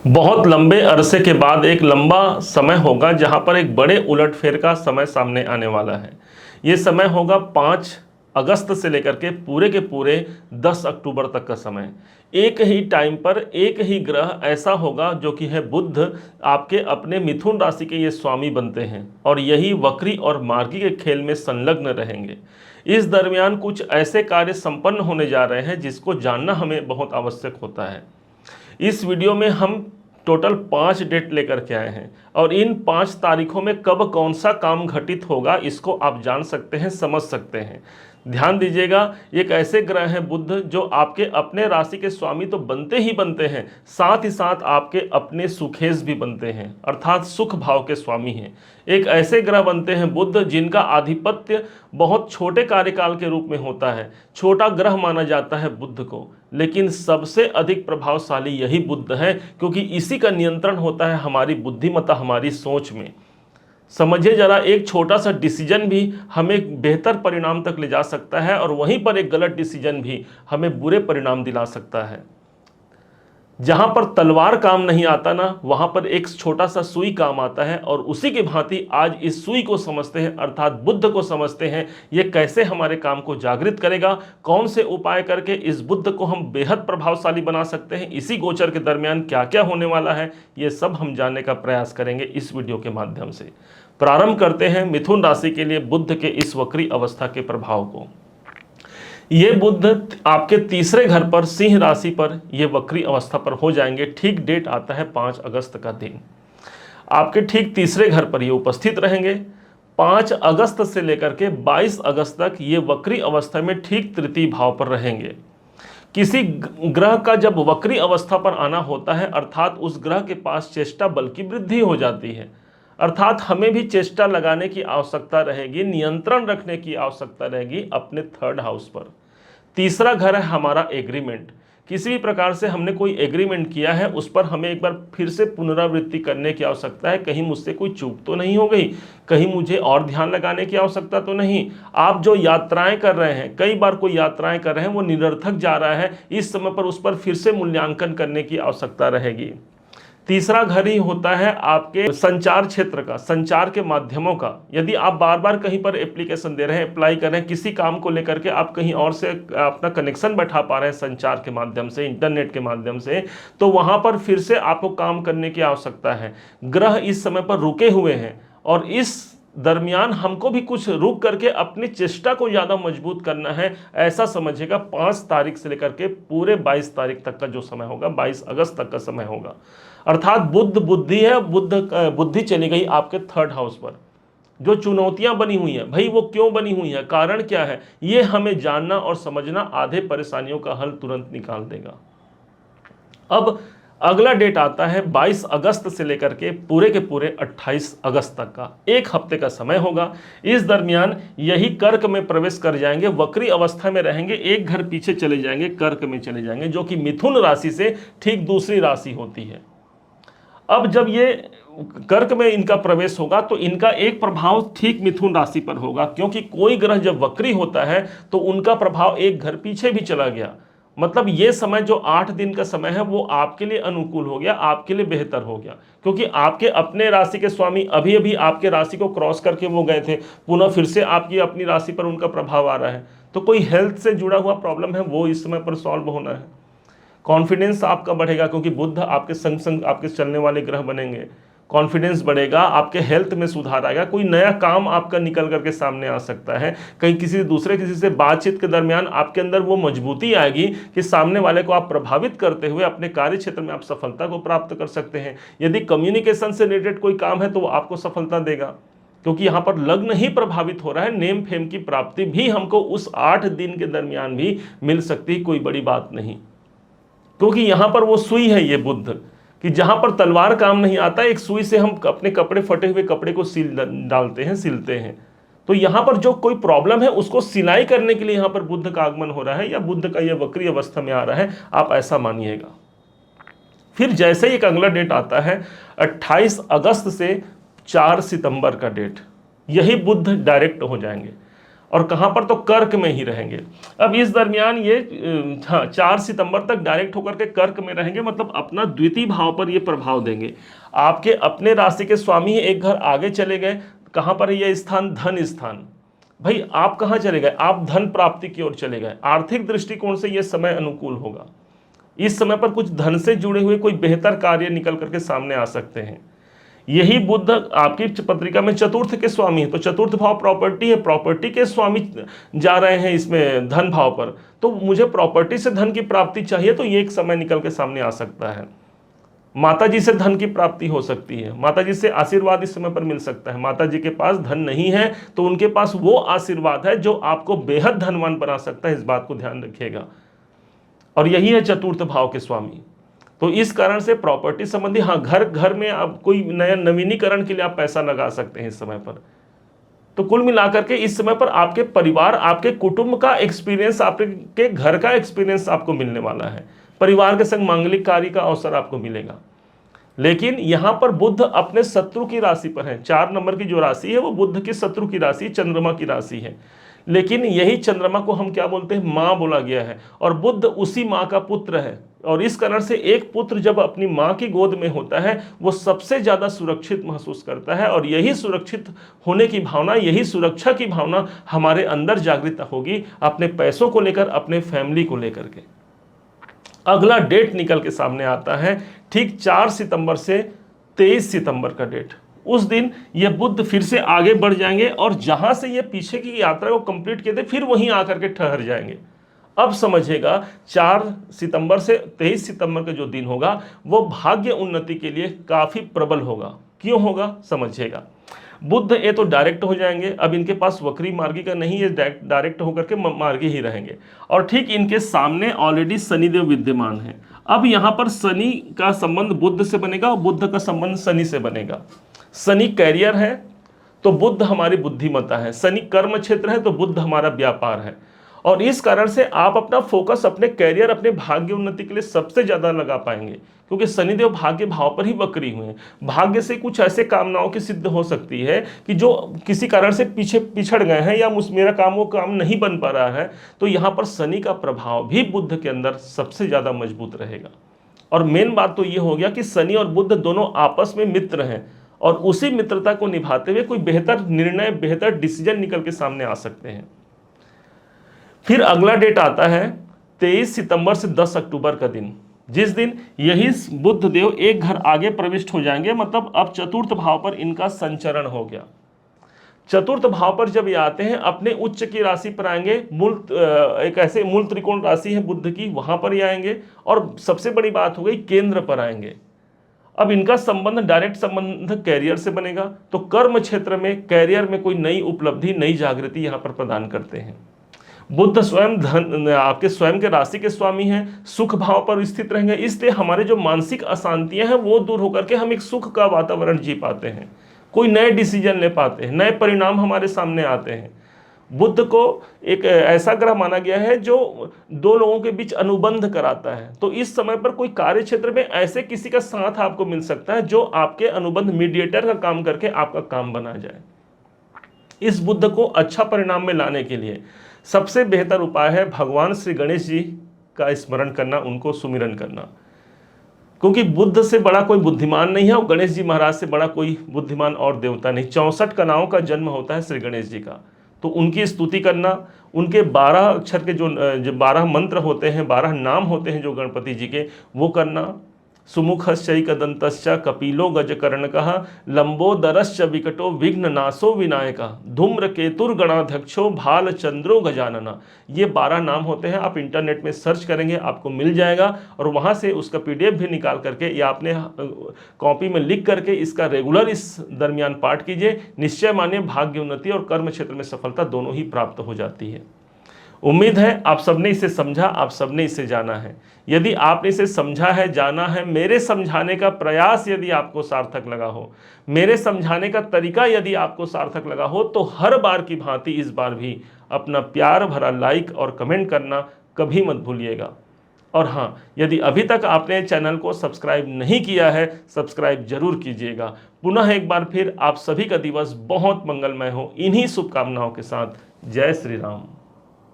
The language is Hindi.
बहुत लंबे अरसे के बाद एक लंबा समय होगा जहां पर एक बड़े उलटफेर का समय सामने आने वाला है। ये समय होगा 5 अगस्त से लेकर के पूरे 10 अक्टूबर तक का समय। एक ही टाइम पर एक ही ग्रह ऐसा होगा जो कि है बुध, आपके अपने मिथुन राशि के ये स्वामी बनते हैं और यही वक्री और मार्गी के खेल में संलग्न रहेंगे। इस दरमियान कुछ ऐसे कार्य संपन्न होने जा रहे हैं जिसको जानना हमें बहुत आवश्यक होता है। इस वीडियो में हम टोटल 5 डेट लेकर के आए हैं और इन 5 तारीखों में कब कौन सा काम घटित होगा इसको आप जान सकते हैं, समझ सकते हैं। ध्यान दीजिएगा, एक ऐसे ग्रह हैं बुध जो आपके अपने राशि के स्वामी तो बनते ही बनते हैं, साथ ही साथ आपके अपने सुखेश भी बनते हैं, अर्थात सुख भाव के स्वामी हैं। एक ऐसे ग्रह बनते हैं बुध जिनका आधिपत्य बहुत छोटे कार्यकाल के रूप में होता है। छोटा ग्रह माना जाता है बुध को, लेकिन सबसे अधिक प्रभावशाली यही बुध है, क्योंकि इसी का नियंत्रण होता है हमारी बुद्धिमत्ता, हमारी सोच में। समझिए जरा, एक छोटा सा डिसीजन भी हमें बेहतर परिणाम तक ले जा सकता है और वहीं पर एक गलत डिसीजन भी हमें बुरे परिणाम दिला सकता है। जहां पर तलवार काम नहीं आता ना, वहां पर एक छोटा सा सुई काम आता है और उसी की भांति आज इस सुई को समझते हैं, अर्थात बुध को समझते हैं। ये कैसे हमारे काम को जागृत करेगा, कौन से उपाय करके इस बुध को हम बेहद प्रभावशाली बना सकते हैं, इसी गोचर के दरमियान क्या क्या होने वाला है, ये सब हम जानने का प्रयास करेंगे इस वीडियो के माध्यम से। प्रारंभ करते हैं मिथुन राशि के लिए बुध के इस वक्री अवस्था के प्रभाव को। ये बुध आपके तीसरे घर पर सिंह राशि पर ये वक्री अवस्था पर हो जाएंगे। ठीक डेट आता है 5 अगस्त का दिन। आपके ठीक तीसरे घर पर ये उपस्थित रहेंगे। 5 अगस्त से लेकर के 22 अगस्त तक ये वक्री अवस्था में ठीक तृतीय भाव पर रहेंगे। किसी ग्रह का जब वक्री अवस्था पर आना होता है, अर्थात उस ग्रह के पास चेष्टा बल की वृद्धि हो जाती है, अर्थात हमें भी चेष्टा लगाने की आवश्यकता रहेगी, नियंत्रण रखने की आवश्यकता रहेगी अपने थर्ड हाउस पर। तीसरा घर है हमारा एग्रीमेंट। किसी भी प्रकार से हमने कोई एग्रीमेंट किया है उस पर हमें एक बार फिर से पुनरावृत्ति करने की आवश्यकता है। कहीं मुझसे कोई चूक तो नहीं हो गई, कहीं मुझे और ध्यान लगाने की आवश्यकता तो नहीं। आप जो यात्राएं कर रहे हैं, कई बार कोई यात्राएं कर रहे हैं वो निरर्थक जा रहा है, इस समय पर उस पर फिर से मूल्यांकन करने की आवश्यकता रहेगी। तीसरा घर ही होता है आपके संचार क्षेत्र का, संचार के माध्यमों का। यदि आप बार बार कहीं पर एप्लीकेशन दे रहे हैं, अप्लाई कर रहे हैं, किसी काम को लेकर के आप कहीं और से अपना कनेक्शन बैठा पा रहे हैं संचार के माध्यम से, इंटरनेट के माध्यम से, तो वहां पर फिर से आपको काम करने की आवश्यकता है। ग्रह इस समय पर रुके हुए हैं और इस दरमियान हमको भी कुछ रुक करके अपनी चेष्टा को ज़्यादा मजबूत करना है। ऐसा समझिएगा 5 तारीख से लेकर के पूरे 22 तारीख तक का जो समय होगा, 22 अगस्त तक का समय होगा। अर्थात बुद्ध बुद्धि है, बुद्धि चली गई आपके थर्ड हाउस पर। जो चुनौतियां बनी हुई हैं भाई, वो क्यों बनी हुई है, कारण क्या है, ये हमें जानना और समझना आधे परेशानियों का हल तुरंत निकाल देगा। अब अगला डेट आता है 22 अगस्त से लेकर के पूरे 28 अगस्त तक का, एक हफ्ते का समय होगा। इस दरमियान यही कर्क में प्रवेश कर जाएंगे, वक्री अवस्था में रहेंगे, एक घर पीछे चले जाएंगे, कर्क में चले जाएंगे, जो कि मिथुन राशि से ठीक दूसरी राशि होती है। अब जब ये कर्क में इनका प्रवेश होगा तो इनका एक प्रभाव ठीक मिथुन राशि पर होगा, क्योंकि कोई ग्रह जब वक्री होता है तो उनका प्रभाव एक घर पीछे भी चला गया। मतलब ये समय जो 8 दिन का समय है वो आपके लिए अनुकूल हो गया, आपके लिए बेहतर हो गया, क्योंकि आपके अपने राशि के स्वामी अभी अभी आपके राशि को क्रॉस करके वो गए थे, पुनः फिर से आपकी अपनी राशि पर उनका प्रभाव आ रहा है। तो कोई हेल्थ से जुड़ा हुआ प्रॉब्लम है वो इस समय पर सॉल्व होना है। कॉन्फिडेंस आपका बढ़ेगा, क्योंकि बुध आपके संग संग आपके चलने वाले ग्रह बनेंगे। कॉन्फिडेंस बढ़ेगा, आपके हेल्थ में सुधार आएगा, कोई नया काम आपका निकल करके सामने आ सकता है। कहीं किसी से बातचीत के दरमियान आपके अंदर वो मजबूती आएगी कि सामने वाले को आप प्रभावित करते हुए अपने कार्य क्षेत्र में आप सफलता को प्राप्त कर सकते हैं। यदि कम्युनिकेशन से रिलेटेड कोई काम है तो वो आपको सफलता देगा, क्योंकि यहाँ पर लग्न ही प्रभावित हो रहा है। नेम फेम की प्राप्ति भी हमको उस 8 दिन के दरमियान भी मिल सकती है, कोई बड़ी बात नहीं, क्योंकि यहां पर वो सुई है ये बुध, कि जहां पर तलवार काम नहीं आता, एक सुई से हम अपने कपड़े, फटे हुए कपड़े को सिल डालते हैं, सिलते हैं। तो यहां पर जो कोई प्रॉब्लम है उसको सिलाई करने के लिए यहां पर बुध का आगमन हो रहा है, या बुध का ये वक्री अवस्था में आ रहा है, आप ऐसा मानिएगा। फिर जैसे ही एक अगला डेट आता है 28 अगस्त से 4 सितंबर का डेट, यही बुध डायरेक्ट हो जाएंगे। और कहाँ पर, तो कर्क में ही रहेंगे। अब इस दरमियान ये 4 सितंबर तक डायरेक्ट होकर के कर्क में रहेंगे, मतलब अपना द्वितीय भाव पर ये प्रभाव देंगे। आपके अपने राशि के स्वामी ही एक घर आगे चले गए। कहाँ पर है ये स्थान? धन स्थान। भाई आप कहाँ चले गए? आप धन प्राप्ति की ओर चले गए। आर्थिक दृष्टिकोण से यह समय अनुकूल होगा। इस समय पर कुछ धन से जुड़े हुए कोई बेहतर कार्य निकल करके सामने आ सकते हैं। यही बुध आपकी पत्रिका में चतुर्थ के स्वामी है, तो चतुर्थ भाव प्रॉपर्टी है, प्रॉपर्टी के स्वामी जा रहे हैं इसमें धन भाव पर, तो मुझे प्रॉपर्टी से धन की प्राप्ति चाहिए, तो ये एक समय निकल के सामने आ सकता है। माता जी से धन की प्राप्ति हो सकती है, माता जी से आशीर्वाद इस समय पर मिल सकता है। माता जी के पास धन नहीं है तो उनके पास वो आशीर्वाद है जो आपको बेहद धनवान बना सकता है, इस बात को ध्यान रखिएगा। और यही है चतुर्थ भाव के स्वामी। तो इस कारण से प्रॉपर्टी संबंधी, हाँ, घर में आप कोई नया नवीनीकरण के लिए आप पैसा लगा सकते हैं इस समय पर। तो कुल मिलाकर के इस समय पर आपके परिवार, आपके कुटुंब का एक्सपीरियंस, आपके घर का एक्सपीरियंस आपको मिलने वाला है। परिवार के संग मांगलिक कार्य का अवसर आपको मिलेगा। लेकिन यहां पर बुध अपने शत्रु की राशि पर है। 4 नंबर की जो राशि है वो बुध की शत्रु की राशि, चंद्रमा की राशि है। लेकिन यही चंद्रमा को हम क्या बोलते हैं? माँ बोला गया है, और बुध उसी माँ का पुत्र है। और इस कारण से एक पुत्र जब अपनी माँ की गोद में होता है वो सबसे ज्यादा सुरक्षित महसूस करता है, और यही सुरक्षित होने की भावना, यही सुरक्षा की भावना हमारे अंदर जागृत होगी, अपने पैसों को लेकर, अपने फैमिली को लेकर के। अगला डेट निकल के सामने आता है ठीक 4 सितंबर से 23 सितंबर का डेट। उस दिन ये बुध फिर से आगे बढ़ जाएंगे, और जहां से ये पीछे की यात्रा को कंप्लीट किए थे फिर वहीं आकर के ठहर जाएंगे। अब समझिएगा 4 सितंबर से 23 सितंबर का जो दिन होगा वो भाग्य उन्नति के लिए काफी प्रबल होगा। क्यों होगा समझिएगा। बुध ये तो डायरेक्ट हो जाएंगे, अब इनके पास वक्री मार्गी का नहीं, ये डायरेक्ट होकर के मार्गी ही रहेंगे। और ठीक इनके सामने ऑलरेडी शनिदेव विद्यमान है। अब यहाँ पर शनि का संबंध बुध से बनेगा और बुध का संबंध शनि से बनेगा। शनि कैरियर है तो बुध हमारी बुद्धिमत्ता है, शनि कर्म क्षेत्र है तो बुध हमारा व्यापार है। और इस कारण से आप अपना फोकस अपने कैरियर, अपने भाग्य उन्नति के लिए सबसे ज्यादा लगा पाएंगे, क्योंकि शनिदेव भाग्य भाव पर ही वक्री हुए हैं। भाग्य से कुछ ऐसे कामनाओं की सिद्ध हो सकती है कि जो किसी कारण से पिछड़ गए हैं, या मेरा काम वो काम नहीं बन पा रहा है, तो यहाँ पर शनि का प्रभाव भी बुध के अंदर सबसे ज्यादा मजबूत रहेगा। और मेन बात तो ये हो गया कि शनि और बुध दोनों आपस में मित्र हैं, और उसी मित्रता को निभाते हुए कोई बेहतर निर्णय, बेहतर डिसीजन निकल के सामने आ सकते हैं। फिर अगला डेट आता है 23 सितंबर से 10 अक्टूबर का दिन, जिस दिन यही बुध देव एक घर आगे प्रविष्ट हो जाएंगे, मतलब अब चतुर्थ भाव पर इनका संचरण हो गया। चतुर्थ भाव पर जब ये आते हैं अपने उच्च की राशि पर आएंगे, मूल एक ऐसे मूल त्रिकोण राशि है बुध की, वहां पर ही आएंगे। और सबसे बड़ी बात हो गई केंद्र पर आएंगे। अब इनका संबंध, डायरेक्ट संबंध कैरियर से बनेगा, तो कर्म क्षेत्र में, कैरियर में कोई नई उपलब्धि, नई जागृति यहां पर प्रदान करते हैं। बुध स्वयं धन, आपके स्वयं के राशि के स्वामी हैं, सुख भाव पर स्थित रहेंगे, इसलिए हमारे जो मानसिक अशांतियां हैं वो दूर होकर के हम एक सुख का वातावरण जी पाते हैं, कोई नए डिसीजन ले पाते हैं, नए परिणाम हमारे सामने आते हैं। बुध को एक ऐसा ग्रह माना गया है जो दो लोगों के बीच अनुबंध कराता है, तो इस समय पर कोई कार्य क्षेत्र में ऐसे किसी का साथ आपको मिल सकता है जो आपके अनुबंध मीडिएटर का काम करके आपका काम बना जाए। इस बुध को अच्छा परिणाम में लाने के लिए सबसे बेहतर उपाय है भगवान श्री गणेश जी का स्मरण करना, उनको सुमिरन करना, क्योंकि बुद्ध से बड़ा कोई बुद्धिमान नहीं है और गणेश जी महाराज से बड़ा कोई बुद्धिमान और देवता नहीं। 64 कलाओं का जन्म होता है श्री गणेश जी का, तो उनकी स्तुति करना, उनके 12 अक्षर के जो 12 मंत्र होते हैं, 12 नाम होते हैं जो गणपति जी के, वो करना। सुमुखश्चैकदन्तश्च कपिलो गजकर्णकः लंबोदरश्च विकटो विघ्ननाशो विनायकः धूम्रकेतुर्गणाध्यक्षो भालचंद्रो गजानना। ये 12 नाम होते हैं। आप इंटरनेट में सर्च करेंगे आपको मिल जाएगा, और वहाँ से उसका PDF भी निकाल करके या अपने कॉपी में लिख करके इसका रेगुलर इस दरमियान पाठ कीजिए। निश्चय मानिए भाग्य उन्नति और कर्म क्षेत्र में सफलता दोनों ही प्राप्त हो जाती है। उम्मीद है आप सबने इसे समझा, आप सबने इसे जाना है। यदि आपने इसे समझा है, जाना है, मेरे समझाने का प्रयास यदि आपको सार्थक लगा हो, मेरे समझाने का तरीका यदि आपको सार्थक लगा हो, तो हर बार की भांति इस बार भी अपना प्यार भरा लाइक और कमेंट करना कभी मत भूलिएगा। और हाँ, यदि अभी तक आपने चैनल को सब्सक्राइब नहीं किया है, सब्सक्राइब जरूर कीजिएगा। पुनः एक बार फिर आप सभी का दिवस बहुत मंगलमय हो, इन्हीं शुभकामनाओं के साथ जय श्री राम।